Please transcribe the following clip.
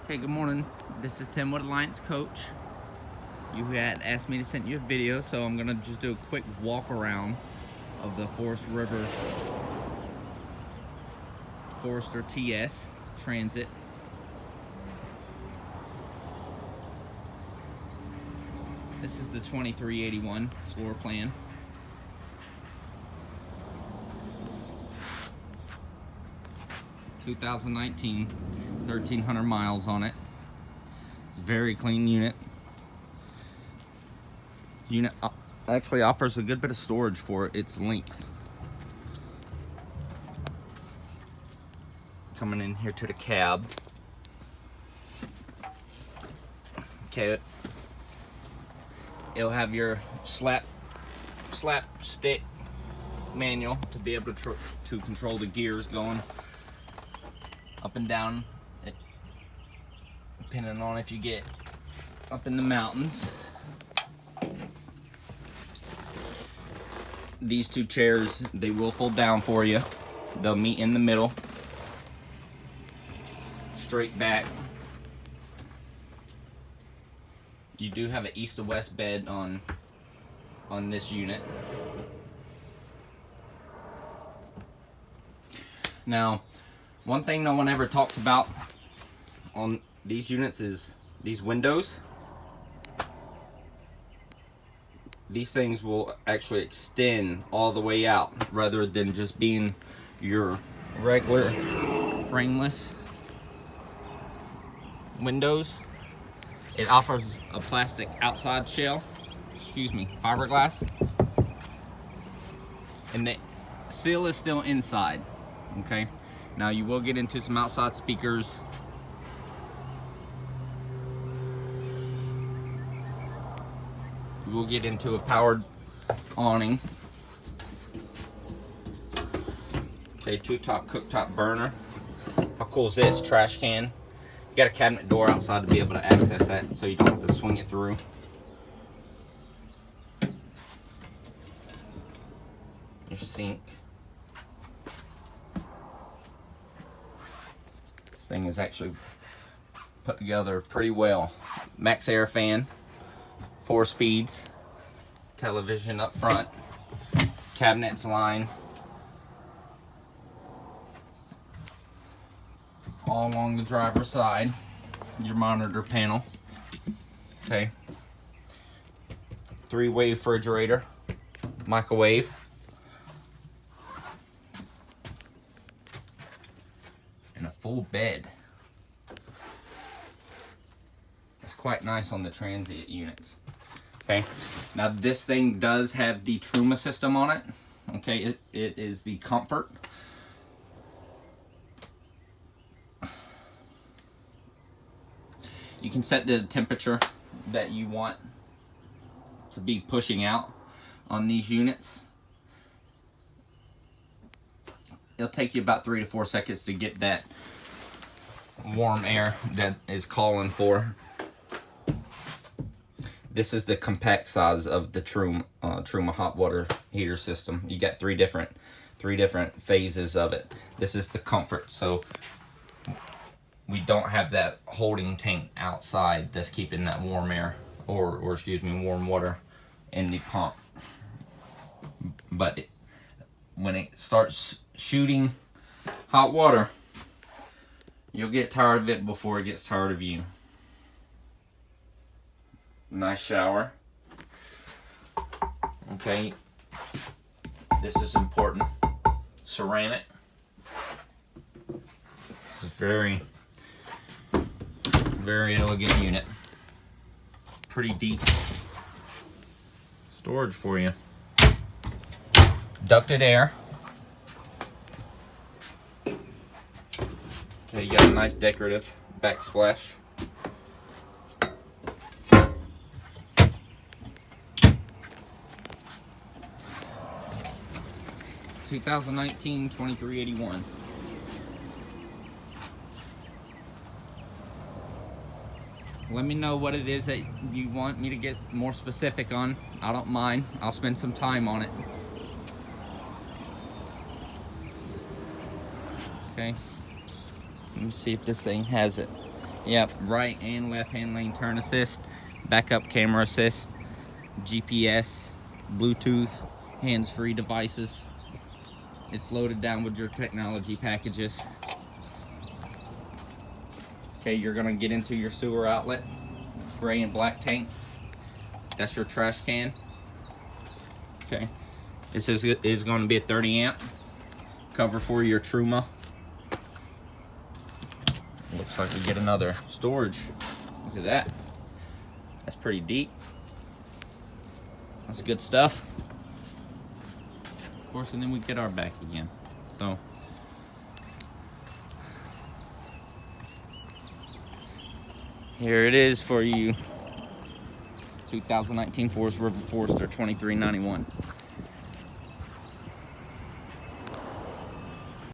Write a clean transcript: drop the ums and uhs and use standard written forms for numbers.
Okay, good morning. This is Tim with Alliance Coach. You had asked me to send you a video, so I'm gonna just do a quick walk around of the Forest River Forester TS Transit. This is the 2381 floor plan. (2019) 1,300 miles on it. It's a very clean unit. This unit actually offers a good bit of storage for its length. Coming in here to the cab. Okay, it'll have your slap stick manual to be able to control the gears going up and down, depending on if you get up in the mountains. These two chairs, they will fold down for you. They'll meet in the middle, straight back. You do have an east to west bed on this unit. Now, one thing no one ever talks about on these units is these windows. These things will actually extend all the way out rather than just being your regular frameless windows. It offers a plastic outside shell, fiberglass, and the seal is still inside. Okay, now you will get into some outside speakers. You will get into a powered awning. Okay, two-top cooktop burner. How cool is this? Trash can. You got a cabinet door outside to be able to access that, so you don't have to swing it through. Your sink. This thing is actually put together pretty well. Max air fan, 4 speeds, television up front, cabinets line all along the driver's side, your monitor panel. Okay, 3-way refrigerator, microwave, and a full bed. It's quite nice on the transient units. Okay, now this thing does have the Truma system on it. Okay, it is the Comfort. You can set the temperature that you want to be pushing out on these units. It'll take you about 3 to 4 seconds to get that warm air that is calling for. This is the compact size of the Truma hot water heater system. You got three different phases of it. This is the Comfort, so we don't have that holding tank outside that's keeping that warm air or warm water in the pump. But when it starts shooting hot water, you'll get tired of it before it gets tired of you. Nice shower. Okay, this is important. Ceramic. This is very elegant unit. Pretty deep storage for you. Ducted air. Okay, you got a nice decorative backsplash. 2019 2381. Let me know what it is that you want me to get more specific on. I don't mind. I'll spend some time on it. Okay. Let me see if this thing has it. Yep, right and left hand lane turn assist, backup camera assist, GPS, Bluetooth, hands-free devices. It's loaded down with your technology packages. Okay, you're gonna get into your sewer outlet, gray and black tank. That's your trash can. Okay, this is going to be a 30 amp cover for your Truma. Looks like we get another storage. Look at that. That's pretty deep. That's good stuff. Of course, and then we get our back again. So here it is for you. 2019 Forest River Forester 2391.